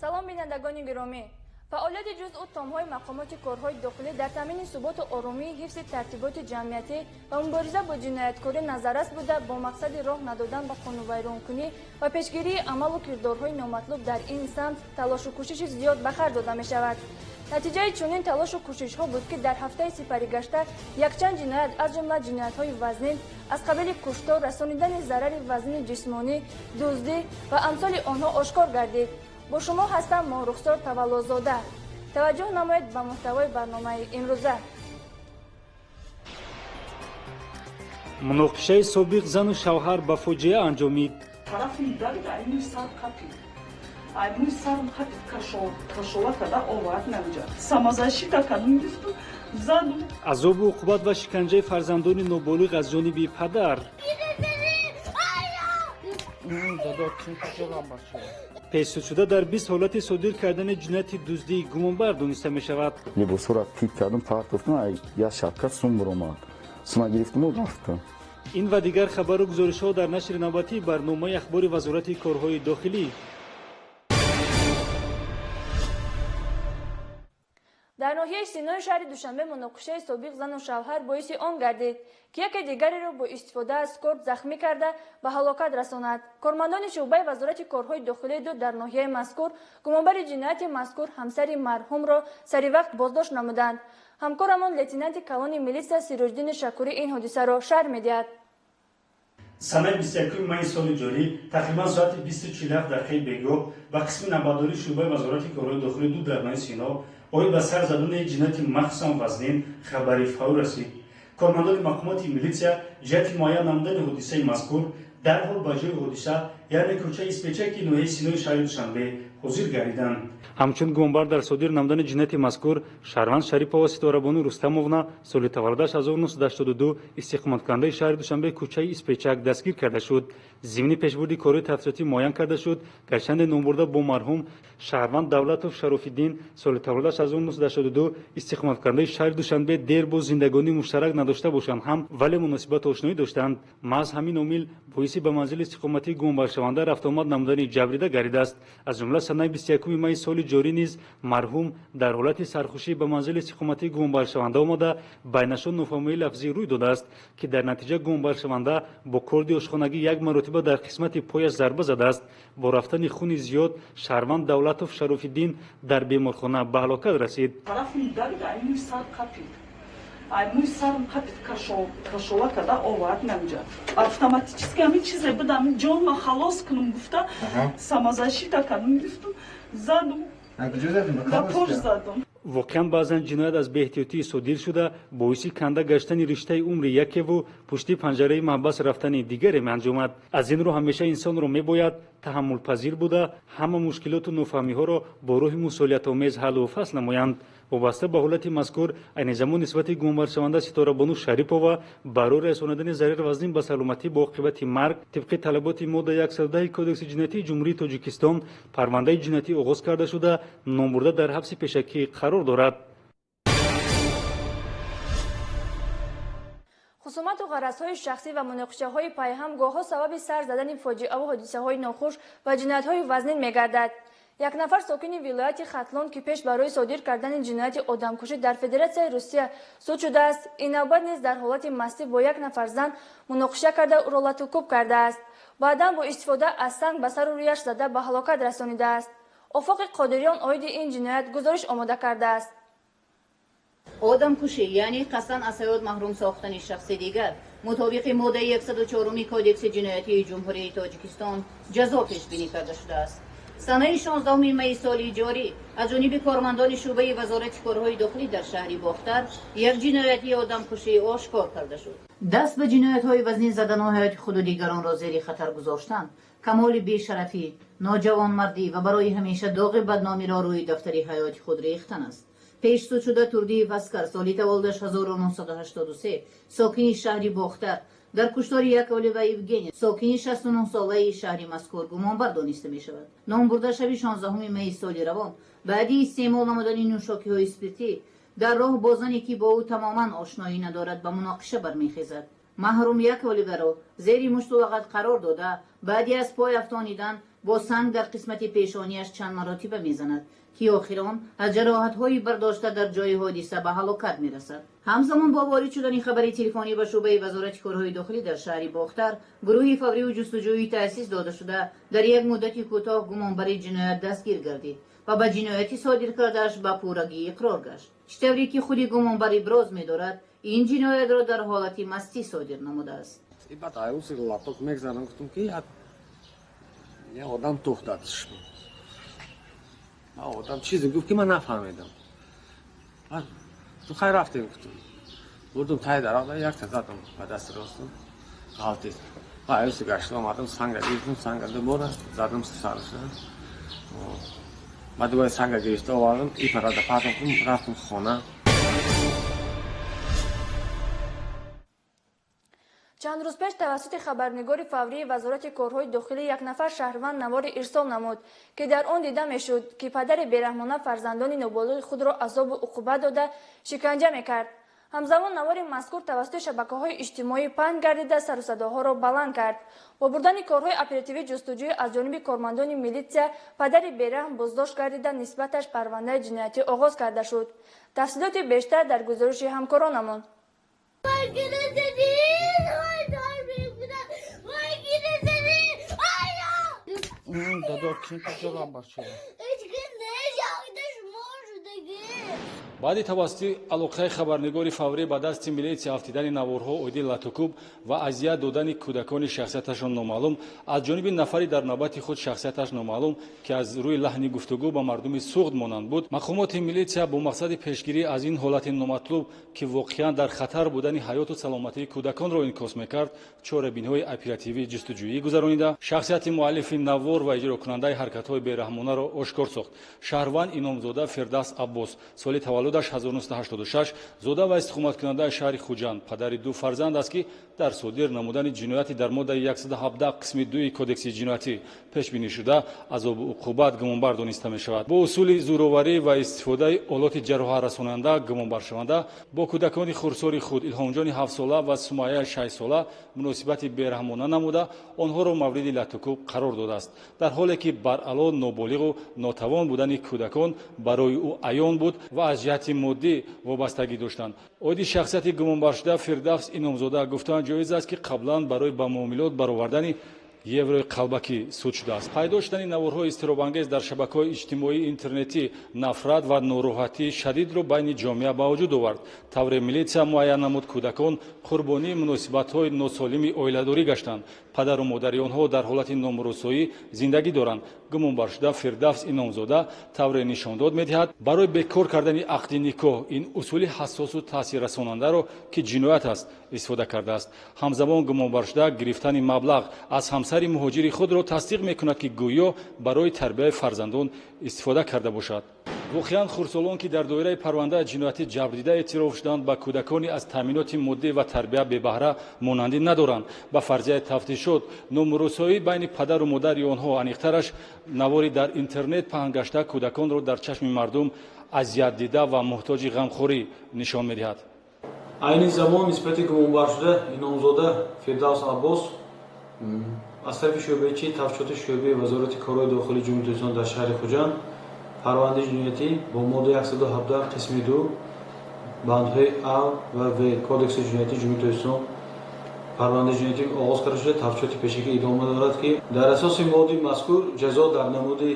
салом бинандагони гиромӣ. фаъолияти ҷузъу томҳои мақомоти корҳои дохилӣ дар таъмини суботу оромии ҳифзи тартиботи ҷамъиятӣ ва мубориза бо ҷинояткорӣ назаррас буда бо мақсади роҳ надодан ба қонунвайронкунӣ ва пешгирии амалу кирдорҳои номатлуб дар ин самт талошу кӯшиши зиёд ба харҷ дода мешавад. натиҷаи чунин талошу кӯшишҳо буд ки дар ҳафтаи сипаригашта якчанд ҷиноят аз ҷумла ҷиноятҳои вазнин аз қабили куштор, расонидани зарари вазнини ҷисмонӣ, дуздӣ ва амсоли онҳо ошкор гардид. бо шумо ҳастам Моҳрухсор Таваллозода. таваҷҷӯҳ намоед ба муҳтавои барномаи имрӯза. муноқишаи собиқ зану шавҳар ба фоҷиа анҷомид. азобу уқубат ва шиканҷаи фарзандони ноболиғ аз ҷониби падар. пешсудшуда дар 20 ҳолати содир кардани ҷинояти дуздӣ гумонбар дониста мешавад. либосро тик кардам, фақат гуфтам як шапка сум биромад. сума гирифтам و рафтам. ин ва дигар хабару гузоришҳо дар нашри навбатии барномаи ахбори вазорати корҳои дохилӣ. дар ноҳияи Синои шаҳри Душанбе муноқишаи собиқ зану шавҳар боиси он гардид ки яке дигареро бо истифода аз корд захмӣ карда ба ҳалокат расонад. кормандони шуъбаи вазорати корҳои дохилӣ ду дар ноҳияи мазкур гумонбари ҷинояти мазкур ҳамсари марҳумро саривақт боздошт намуданд. ҳамкорамон лейтенанти калони милитсия Сироҷдини Шакурӣ ин ҳодисаро шарҳ медиҳад. санаи 21 майи соли ҷорӣ тақрибан соати 20:47 дақиқаи бегоҳ ба қисми набардори шуъбаи вазорати корҳои дохилӣ ду дар ноҳияи Сино оид ба сар задани ҷинояти махсусан вазнин хабари фавр расид. кормандони мақомоти милитсия ҷиҳати муайян намудани ҳодисаи мазкур дарҳол ба ҷои ҳодиса яъне кӯчаи испечаки ноҳияи Синои шаҳри Душанбе ҳозир гардиданд. ҳамчун гумонбар дар содир намудани ҷинояти мазкур шаҳрванд Шарипова Ситорабону Рустамовна соли таваллудаш 1982 истиқоматкунандаи шаҳри Душанбе кӯчаи испечак дастгир карда шуд. зимни пешбурди корҳои тафсилотӣ муайян карда шуд. гарчанде номбурда бо марҳум шаҳрванд Давлатов Шарофиддин соли таваллудаш 1982 истиқоматкунандаи шаҳри Душанбе дер бо зиндагонии муштарак надошта бошанд ҳам вале муносибат ошноӣ доштанд. маҳз ҳамин омил боиси ба манзили истиқоматии гумонбаршаванда рафтуомад намудани ҷабрида гардидааст. аз ҷумла санаи 21 майи соли ҷорӣ низ марҳум дар ҳолати сархушӣ ба манзили истиқоматии гумонбаршаванда омада байнашон нофаҳмии лафзӣ рӯй додааст ки дар натиҷа гумонбаршаванда бо корди ошхонагӣ як маротиба дар қисмати пояш зарба задааст. бо рафтани хуни зиёд шаҳрванд Давлатов Шарофиддин дар беморхона ба ҳалокат расид. мой сарм қапит кашова када овард намҷа автоматически ҳамин чизе будам ҷонма халос кунум гуфта самозащита кардам гуфтам задум да пош задум. воқеан баъзан ҷиноят аз беэҳтиётӣ содир шуда боиси канда гаштани риштаи умри якеву пушти панҷараи маҳбас рафтани дигаре меанҷомад. аз ин рӯ ҳамеша инсонро мебояд таҳаммулпазир буда ҳама мушкилоту нофаҳмиҳоро бо рӯҳи мусолиятомез ҳаллу фасл намоянд. вобаста ба ҳолати мазкур айни замон нисбати гумонбаршаванда Ситорабону Шарипова барои расонидани зарар вазнин ба саломатӣ бо оқибати марг тибқи талаботи модда 110 кодекси ҷиноятии ҷумҳурии Тоҷикистон парвандаи ҷиноятӣ оғоз карда шуда номбурда дар ҳабси пешакӣ қарор дорад. хусумату ғаразҳои шахсӣ ва муноқишаҳои пайҳам гоҳҳо сабаби сар задани фоҷиаву ҳодисаҳои нохуш ва ҷиноятҳои вазнин мегардад. як нафар сокини вилояти Хатлон ки пеш барои содир кардани ҷинояти одамкушӣ дар Федератсияи Русия суд шудааст, ин навбат низ дар ҳолати мастӣ бо як нафар зан муноқиша карда ӯро латукуб кардааст. баъдан бо истифода аз санг ба сару рӯяш зада ба ҳалокат расонидааст. офоқи Қодириён оиди ин ҷиноят гузориш омода кардааст. одамкушӣ яъне қасдан аз ҳаёт маҳрум сохтани шахси дигар мутобиқи моддаи 104 кодекси ҷиноятии ҷумҳурии Тоҷикистон ҷазо пешбинӣ карда шудааст. санаи 16 майи соли ҷорӣ аз ҷониби кормандони шуъбаи вазорати корҳои дохилӣ дар шаҳри Бохтар як ҷинояти одамкушӣ ошкор карда шуд. даст ба ҷиноятҳои вазнин задану ҳаёти худу дигаронро зери хатар гузоштан камоли бешарафӣ, ноҷавонмардӣ ва барои ҳамеша доғи бадномиро рӯи дафтари ҳаёти худ рехтан аст. пешсудшуда Турдии Васкар соли таваллудаш 1983 сокини шаҳри Бохтар дар куштори Яковлева Евгения сокини 69-солаи шаҳри мазкур гумонбар дониста мешавад. номбурда шаби 16 майи соли равон баъди истеъмол намудани нӯшокиҳои спиртӣ дар роҳ бо зане ки бо ӯ тамоман ошноӣ надорад ба муноқиша бармехезад. маҳрум Яковлеvaро зери мушту лағат қарор дода баъди аз пой афтонидан با سنگ در قسمت پیشانیش چند مراتب میزند که آخران از جراحت‌های برداشته در جای حادثه به هلاکت میرسد. همزمان با وارد شدن خبر تلفنی به شعبه وزارت کارهای داخلی در شهر باختر، گروهی فوری و جستجویی تأسیس داده شده در یک مدت کوتاه گمانبر جنایت دستگیر گردید و به جنایتی صادر کردهش به پورگی اقرار گشت. چطوری که خودی گمانبر ابراز می‌دارد این جنایت را در حالت مستی صادر نموده است. بعد عروس لپتاپ میگذارم گفتم که یه آدم توختادش آدم چیزی گفت که من نفهمیدم. تو خیر رفتیم گفتم بردم تای در آقا یک زدم به دست راستم غلطی عروس گشت آمدم سنگ گرفتم سنگ دوباره زدم سرش بعد دوباره سنگ گرفته آوردم این پرده پرتم کنم رفتم خانه. چند روز پیش توسط خبرنگار فوری وزارت کارهای داخلی یک نفر شهروند نوار ارسال نمود که در آن دیده میشد که پدر بیرحمانه فرزندان نابالغ خود را عذاب و عقوبت داده شکنجه میکرد. همزمان نوار مذکور توسط شبکه‌های اجتماعی پهن گردیده سر و صداها را بلند کرد. با بردن کارهای اپراتیوی جستجوی از جانب کارمندان میلیسیا، پدر بیرحم بازداشت گردیده نسبتش پرونده جنایتی آغاز کرده شد. تفصیلات بیشتر در گزارش همکارانمان. баъди тавассути алоқаи хабарнигори фаврӣ ба дасти милитсия афтидани наворҳо оиди латукуб ва азият додани кӯдакони шахсияташон номаълум аз ҷониби нафари дар навбати худ шахсияташ номаълум ки аз рӯи лаҳни гуфтугӯ ба мардуми суғд монанд буд, мақомоти милитсия бо мақсади пешгирӣ аз ин ҳолати номатлуб ки воқеан дар хатар будани ҳаёту саломатии кӯдаконро инъикос мекард, чорабиниҳои оперативии ҷустуҷӯӣ гузаронида шахсияти муаллифи навор ва иҷрокунандаи ҳаракатҳои бераҳмонаро ошкор сохт. шаҳрванд иномзода Фирдавс Аббос соли таваллудаш 1986 зода ва истиқоматкунандаи шаҳри Хуҷанд, падари ду фарзанд аст ки дар содир намудани ҷинояти дар моддаи 117 қисми 2 кодекси ҷиноятӣ пешбинӣ шуда азобу уқубат гумонбар дониста мешавад. бо усули зӯроварӣ ва истифодаи олоти ҷароҳатрасонанда гумонбаршаванда бо кӯдакони хурсори худ Илҳомҷони 7 сола ва Сумайяи 6 сола муносибати бераҳмона намуда онҳоро мавриди латукуб қарор додааст, дар ҳоле ки баръало ноболиғу нотавон будани кӯдакон барои ӯ аён буд ва аз ҷиҳати моддӣ вобастагӣ доштанд. оиди шахсияти гумонбаршуда Фирдавс иномзода гуфтанд ҷоиз аст ки қаблан барои ба муомилот баровардани еврои қалбакӣ суд шудааст. пайдо шудани наворҳои изтиробангез дар шабакаҳои иҷтимоии интернетӣ нафрат ва нороҳатии шадидро байни ҷомеа ба вуҷуд овард. тавре милитсия муайян намуд кӯдакон қурбонии муносибатҳои носолими оиладорӣ гаштанд. падару модари онҳо дар ҳолати номуросоӣ зиндагӣ доранд. гумонбаршуда Фирдавс иномзода тавре нишондод медиҳад барои бекор кардани ақди никоҳ ин усули ҳассосу таъсиррасонандаро ки ҷиноят аст истифода кардааст. ҳамзамон гумонбаршуда гирифтани маблағ аз ҳамсари муҳоҷири худро тасдиқ мекунад ки гӯё барои тарбияи фарзандон истифода карда бошад. воқеан хурдсолон ки дар доираи парвандаи ҷиноятӣ ҷабрдида эътироф шуданд ба кӯдакони аз таъминоти моддӣ ва тарбия бебаҳра монандӣ надоранд. ба фарзияи тафтишот номуросоӣ байни падару модари онҳо, аниқтараш навори дар интернет паҳн гашта кӯдаконро дар чашми мардум азият дида ва муҳтоҷи ғамхорӣ нишон медиҳад. айни замон нисбати гумонбаршуда иномзода Фирдавс Аббос аз тарафи шӯъбаи тафтишоти шӯъбаи вазорати корҳои дохилии ҷумҳурии Tojikiston дар шаҳри Хуҷанд парвандаи ҷиноятӣ бо моддаи 117 қисми 2 бандҳои А ва В кодекси ҷиноятии ҷумҳурии Tojikiston парвандаи ҷиноятӣ оғоз карда шуда тафтишоти пешакӣ идома дорад ки дар асоси моддаи мазкур ҷазо дар намуди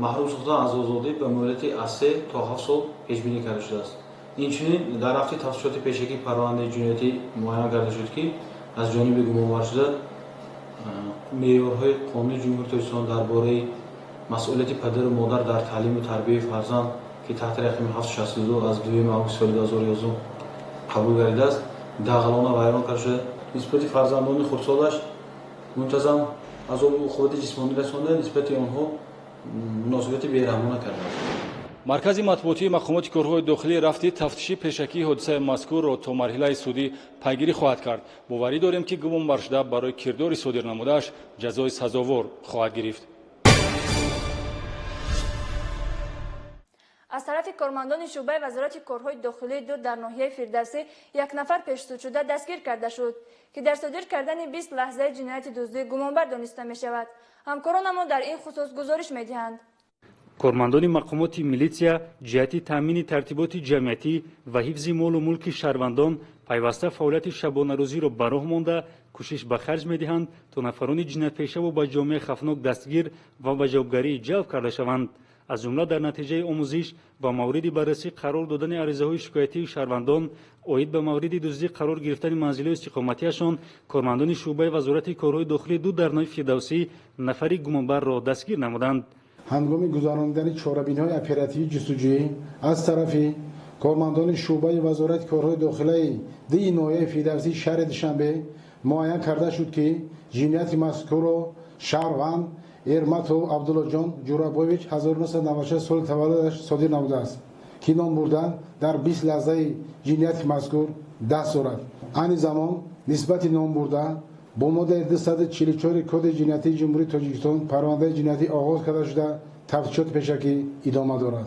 маҳрум сохтан аз озодӣ ба муддати аз 3 то 7 сол пешбинӣ карда шудааст. инчунин дар рафти тафтишоти пешакӣ парвандаи ҷиноятӣ муайян карда шуд ки аз ҷониби гумонбаршуда меъёрҳои қонуни ҷумҳурии Tojikiston дар бораи масъулияти падару модар дар таълиму тарбияи фарзанд ки таҳти рақами 762 аз 2 август соли 2011 қабул гардидааст дағалона вайрон карда шуда нисбати фарзандони хурдсолаш мунтазам азобу уқубати ҷисмонӣ расонда нисбати онҳо муносибати бераҳмона кардааст. маркази матбуотии мақомоти корҳои дохилӣ рафти тафтиши пешакии ҳодисаи мазкурро то марҳилаи судӣ пайгирӣ хоҳад кард. боварӣ дорем ки гумонбаршуда барои кирдори содир намудааш ҷазои сазовор хоҳад гирифт. аз тарафи кормандони шӯъбаи вазорати корҳои дохилии ду дар ноҳияи Фирдавсӣ як нафар пешсудшуда дастгир карда шуд ки дар содир кардани 20 лаҳзаи ҷинояти дуздии гумонбар дониста мешавад. همکاران ما در این خصوص گزارش می‌دهند. کارمندان مقامات میلیسیا جهتی تامین ترتیبات جمعیتی و حفظ مال و ملک شهروندان پیوسته فعالیت شبانه روزی را به راه مانده کوشش به خرج می‌دهند تا نفران جنایت‌پیشه و به جامعه خفناک دستگیر و به جوابگری جلب کرده شوند. از جمله در نتیجه آموزش و مورد بررسی قرار دادن عریضه‌های شکایتی شهروندان عاید به مورد دزدی قرار گرفتن منزل استقامتیشان کارمندان شعبه وزارت کارهای داخلی دو در نای فردوسی نفری گمانبر را دستگیر نمودند. هنگام گذراندن چاره‌بین‌های اپراتیوی جستجویی از طرف کارمندان شعبه وزارت کارهای داخلی دی ناحیه فردوسی شهر دوشنبه معاین کرده شد که جنایت مذکور را شهروند ارماتو عبدالله جان جورابویچ 1996 سال تولدش صادر نموده است که نام بردن در 20 لحظه جنایت مذکور دست دارد. آن زمان نسبت نام برده با ماده 244 کد جنایتی جمهوری تاجیکستان پرونده جنایتی آغاز کرده شده تفتیشات پیشکی ادامه دارد.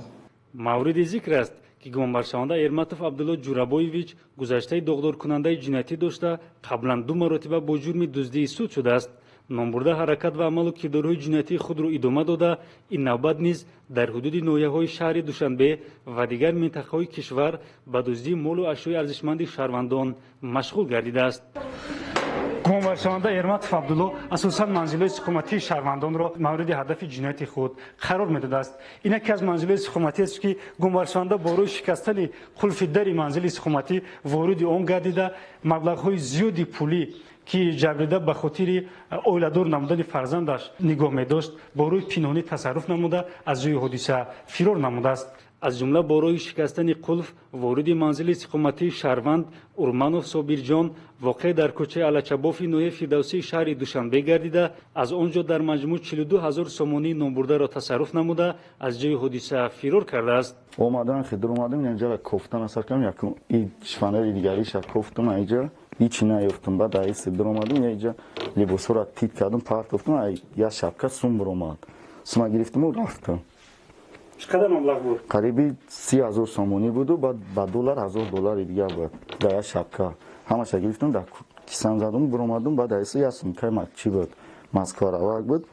مورد ذکر است که گمانبرشونده ارماتوف عبدالله جورابویچ گذشته داغدار کننده جنایتی داشته قبلا 2 مرتبه با جرم دزدی سود شده است. نامبرده حرکت و عمل و کردارهای جنایتی خود را ادامه داده این نوبت نیز در حدود ناحیه‌های شهر دوشنبه و دیگر منطقه‌های کشور به دزدی مال و اشیای ارزشمند شهروندان مشغول گردیده است. گمانبرشونده ارماتوف عبدالله اساساً منزل استقامتی شهروندان را مورد هدف جنایت خود قرار می‌داده است. این یکی از منزل استقامتی است که گمانبرشونده با روی شکستن قلف در منزل استقامتی وارد آن گردیده مبلغ‌های زیادی پولی که جبریده به خاطر اولادور نمودن فرزندش نگاه می‌داشت با روی پنهانی تصرف نموده از جای حادثه فرار نموده است. از جمله با روی شکستن قلف وارد منزل استقامتی شهروند ارمانوف صابرجان واقع در کوچه الچباف نوحه فردوسی شهر دوشنبه گردیده از آنجا در مجموع 42000 سومانی نامبرده را تصرف نموده از جای حادثه فرار کرده است. اومدن خدر اومدم اینجا کوفتن اثر کردم یک این شفنر دیگریش کوفتم اینجا هیچی نیافتم. بعد ای صدر اومدم اینجا لباسا را تیت کردم پارت گفتم یا شبکه سوم اومد سوم گرفتم و رفتم. چقدر مبلغ بود؟ قریبی 30000 سومانی بود و بعد با دلار 1000 دلار دیگه بود در شبکه همش گرفتم در کیسم زدم برآمدم. بعد ایسا یا سومکای چی بود ماسکارا بود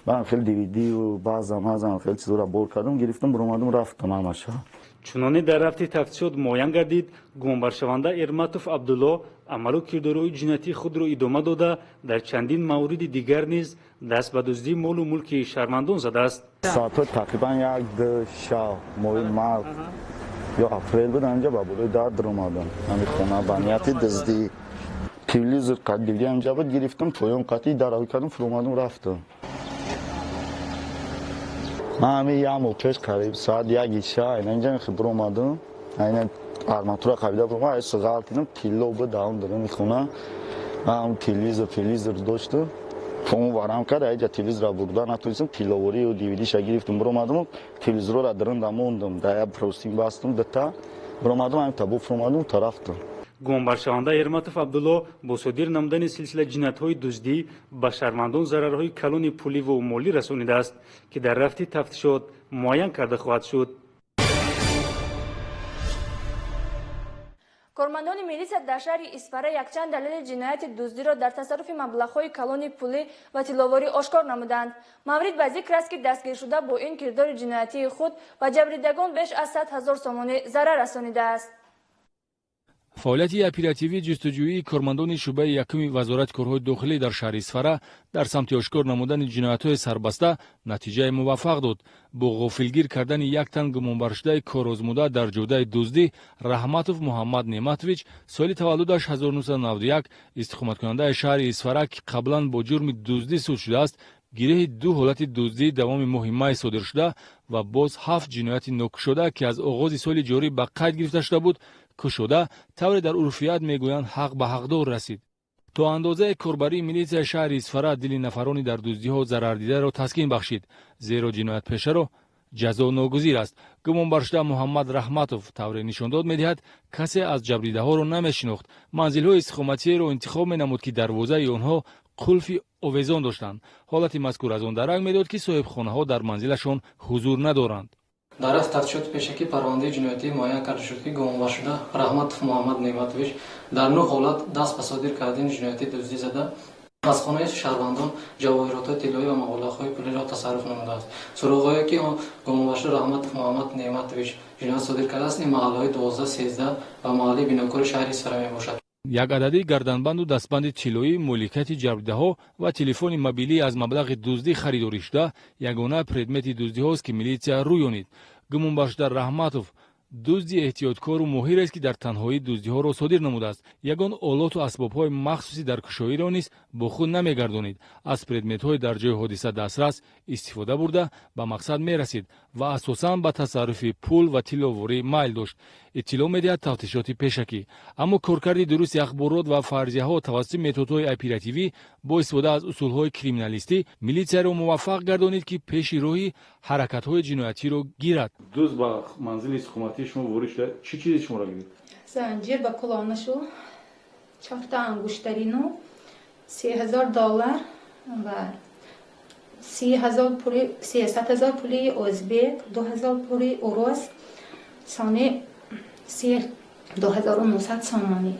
من خیلی دیویدی و بعضا خیلی چیزا را بول کردم گرفتم برآمدم رفتم همش. چنانه در رفت تفتیشات معاین گردید گمانبرشونده ارماتوف عبدالله عمل و کردارهای جنایتی خود را ادامه داده در چندین مورد دیگر نیز دست به دزدی مال و ملک شهروندان زده است. ساعت تقریبا 1 شب ماه یا اپریل بود اینجا با بلوی در اومدم همین خونه بنیاتی دزدی تلویزیون قدیمی اینجا بود گرفتم پایان قطعی در آوی کردم فرامدم رفتم. من همین یه ماه پیش قریب ساعت 1 شب اینجا خبر اومدم این آرماتور قبیله برام ایسا غلطیدم تیلو بود داون دارم میخونه من تلویزیون داشتم فون وارم کرد اینجا تلویزیون را بردن نتونستم تیلووری و دیویدیش گرفتم برآمدم تلویزیون را درندم موندم در پروسینگ باستم دتا برآمدم همین تابو فرمادم طرفتم. گمانبرشونده ارماتوف عبدالله با صادر نمودن سلسله جنایت‌های دزدی به شهروندان ضررهای کلان پولی و مالی رسانیده است که در رفت تفتیشات معاین کرده خواهد شد. کارمندان میلیس در شهر اسفره یکچند دلیل جنایت دزدی را در تصرف مبلغ‌های کلان پولی و طلاواری آشکار نمودند. مورد به ذکر است که دستگیر شده با این کردار جنایتی خود و جبریدگان بیش از 100,000 سومانی ضرر رسانیده است. فعالیت اپراتیوی جستجویی کارمندان شعبه یکم وزارت کارهای داخلی در شهر اسفره در سمت آشکار نمودن جنایت‌های سربسته نتیجه موفق داد. با غافلگیر کردن یک تن گمانبرشده کارآزموده در جوده دزدی رحمتوف محمد نعمتویچ سال تولدش 1991 استقامت کننده شهر اسفره که قبلا با جرم دزدی سود شده است گیره 2 حالت دزدی دوام ماه مای صادر شده و باز 7 جنایت نوک شده که از آغاز سال جاری به قید گرفته شده بود کشوده طور در عرفیت میگویند حق به حقدار رسید. تا اندازه کاربری میلیس شهر اسفره دل نفرانی در دزدی ها ضرر دیده را تسکین بخشید زیرا جنایت پیشه را جزا ناگزیر است. گمانبرشده محمد رحمتوف طور نشان داد میدهد کسی از جبریده ها را نمیشناخت. منزل های استقامتی را انتخاب مینمود که دروازه آنها قلف آویزان داشتند. حالت مذکور از آن درک میداد که صاحب خانه ها در منزلشان حضور ندارند. در از تفتیشات پیشکی پرونده جنایتی معین کرده شد که گمانبرشده رحمتوف محمد نعمتویچ در 9 حالت دست به صادر کردن جنایتی دزدی زده از خانه شهروندان جواهرات طلایی و مبلغ‌های پولی را تصرف نموده است. سراغ‌هایی که گمانباشته رحمت محمد نعمتویچ جنایت صادر کرده است، این محله‌های 12، 13 و محله بیناکور شهر سرا میباشد. як адади гарданбанду дастбанди тиллоӣ моликияти ҷабрдидаҳо ва телефони мобилӣ аз маблағи дуздӣ харидорӣ шуда ягона предмети дуздиҳост ки милитсия рӯёнид. гумонбашуда раҳматов дузди эҳтиёткору моҳирест ки дар танҳоӣ дуздиҳоро содир намудааст. ягон олоту асбобҳои махсуси дар кушоиро низ бо худ намегардонид. аз предметҳои дар ҷои ҳодиса дастрас истифода бурда ба мақсад мерасид ва асосан ба тасарруфи пул ва тилловорӣ майл дошт. иттилоъ медиҳад тафтишоти пешакӣ. аммо коркарди дурусти ахборот ва фарзияҳо тавассути методҳои оперативӣ бо истифода аз усулҳои криминалистӣ милитсияро муваффақ гардонид ки пеши роҳи ҳаракатҳои ҷиноятиро гирад. дуз ба манзили сухуматии шумо ворид шуда чӣ чизе шуморо гирифт? занҷир ба кулонашу 4 ангуштарину $30,000 ва 300,000 пули озбек, 2,000 пули урус, сони 2,900 сомонӣ.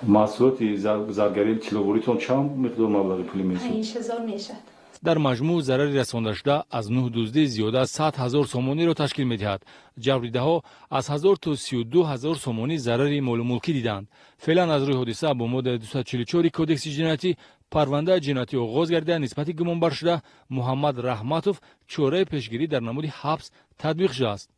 маҳсулоти заргарии тилловоритон чанд миқдор маблағи пулӣ месӯд? 5,000 мешад. дар маҷмӯъ зарари расондашуда аз 9 дуздӣ зиёда аз 100,000 сомониро ташкил медиҳад. ҷабрдидаҳо аз 1000 то 32,000 сомонӣ зарари молумулкӣ диданд. феълан аз рӯи ҳодиса бо моддаи 244 кодекси ҷиноятӣ парвандаи ҷиноятӣ оғоз гардида нисбати гумонбаршуда муҳаммад раҳматов чораи пешгирӣ дар намуди ҳабс татбиқ шудааст.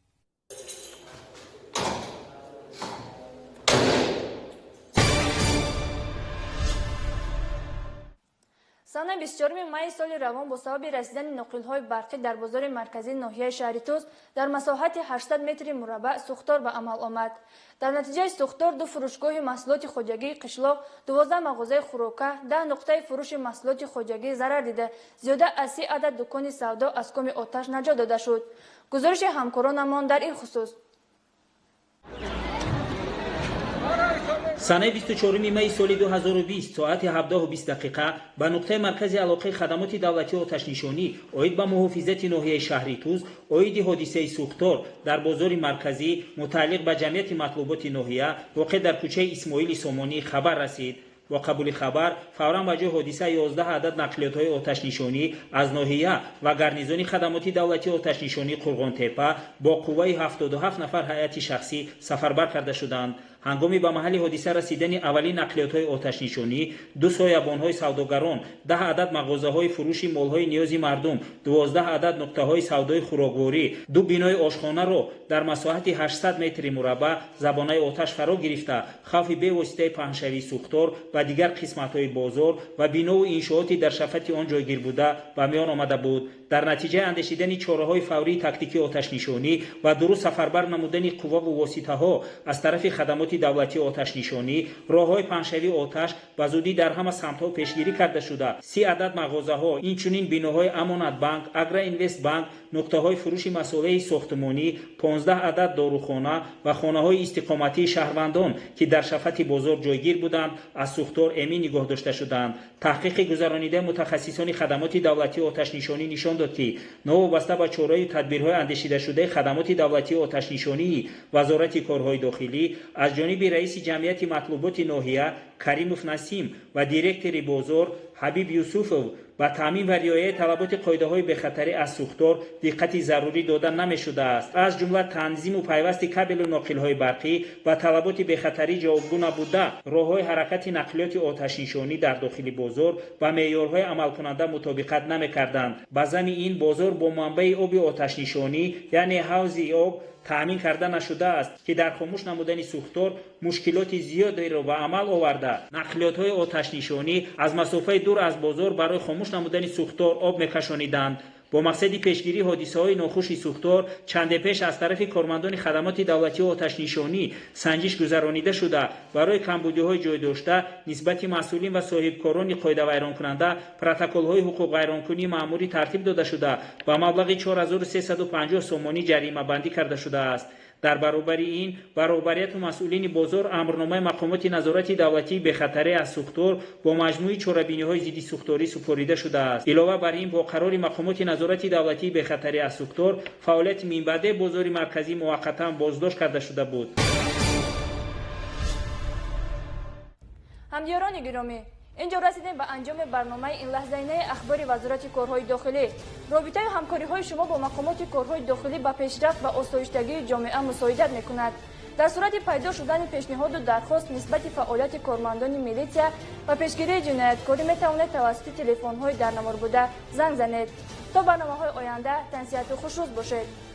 санаи 24 майи соли равон бо сабаби расидани ноқилҳои барқӣ дар бозори марказии ноҳияи шаҳри Туз дар масоҳати 800 метри мураббаъ сӯхтор ба амал омад. дар натиҷаи сӯхтор 2 фурӯшгоҳи маҳсулоти хоҷагии қишлоқ, 12 мағозаи хӯрока, 10 нуқтаи фурӯши маҳсулоти хоҷагӣ зарар дида, зиёда аз 30 адад дукони савдо аз кӯми оташ наҷот дода шуд. гузориши ҳамкоронамон дар ин хусус. санаи 24 майи соли 2020 соати 17:20 ба нуқтаи маркази алоқаи хадамоти давлатии оташнишонӣ оид ба муҳофизати ноҳияи шаҳри Туз оиди ҳодисаи сӯхтор дар бозори марказӣ мутааллиқ ба ҷамъияти матлуботи ноҳия воқеъ дар кӯчаи Исмоили Сомонӣ хабар расид. با قبول خبر فوراً به جای حادثه 11 عدد نقلیات‌های آتش‌نشانی از ناحیه و گارنیزون خدمات دولتی آتش‌نشانی قرغان‌تپه با قوه 77 نفر هیئت شخصی سفربر کرده شدند. هنگامی به محل حادثه رسیدن اولین نقلیات‌های آتش‌نشانی، 2 سایبان‌های سوداگران، 10 عدد مغازه‌های فروش مال‌های نیازی مردم، 12 عدد نقطه‌های سودای خوراکواری، 2 بینای آشخانه را در مساحت 800 متر مربع زبانه آتش فرا گرفته، خوف بی‌واسطه پهنشوی سوختار و دیگر قسمت‌های بازار و بنا و انشاءاتی در شفت آن جایگیر بوده به میان آمده بود. در نتیجه اندیشیدن چاره‌های فوری تاکتیکی آتش‌نشانی و درست سفربر نمودن قوا و واسطه‌ها از طرف خدمات دولتی آتش‌نشانی، راه‌های پهنشوی آتش به زودی در همه سمت‌ها پیشگیری کرده شده. 30 عدد مغازه‌ها، اینچنین بیناهای امانت بانک، اگرا اینوست بانک، نقطه‌های فروش مسائل ساختمانی، 15 عدد داروخانه و خانه‌های استقامتی شهروندان که در شفت بازار جایگیر بودند از سوختار امین نگاه داشته شدند. تحقیق گذرانیده متخصصان خدمات دولتی آتش‌نشانی نشان داد که نوابسته به چاره‌های تدبیرهای اندیشیده شده خدمات دولتی آتش‌نشانی وزارت کارهای داخلی از جانب رئیس جمعیت مطلوبات ناحیه کریموف نسیم و دیرکتور بازار حبیب یوسفوف با تامین و رعایت طلبات قاعده‌های بخطری از سوختار دقت ضروری داده نمی‌شده است. از جمله تنظیم و پیوست کابل و ناقل‌های برقی و طلبات بخطری جوابگو نبوده، راه‌های حرکت نقلیات آتش‌نشانی در داخل بازار و معیارهای عمل کننده مطابقت نمی‌کردند. به ضمن این بازار با منبع آب آتش‌نشانی یعنی حوض آب تأمین کرده نشده است که در خاموش نمودن سوختار مشکلات زیادی را به عمل آورده. نقلیات‌های آتش‌نشانی از مسافه دور از بازار برای خاموش نمودن سوختار آب می‌کشانیدند. با مقصد پیشگیری حادثه‌های ناخوش سوختار چند پیش از طرف کارمندان خدمات دولتی آتش‌نشانی سنجش گذرانیده شده. برای کمبودی‌های جای داشته نسبت مسئولین و صاحبکاران قاعده ویران کننده پروتکل‌های حقوق ویرانکنی مأموری ترتیب داده شده و مبلغ 4350 سومانی جریمه بندی کرده شده است. در برابر این برابریت و مسئولین بازار امرنامه مقامات نظارت دولتی به خطر از سوختار با مجموعه چاره‌بینی‌های ضد سوختاری سپرده شده است. علاوه بر این با قرار مقامات نظارت دولتی به خطر از سوختار فعالیت منبع بازار مرکزی موقتا بازداشت کرده شده بود. همدیاران گرامی، اینجا رسیدیم به انجام برنامه این لحظه‌ای اخبار وزارت کارهای داخلی. رابطه همکاری‌های شما با مقامات کارهای داخلی به پیشرفت و آسایشتگی جامعه مساعدت می‌کند. در صورت پیدا شدن پیشنهاد و درخواست نسبت فعالیت کارمندان میلیسیا و پیشگیری جنایتکاری می‌توانید توسط تلفن‌های در نمار بوده زنگ زنید. تا برنامه‌های آینده تنصیحات و خوشروز باشید.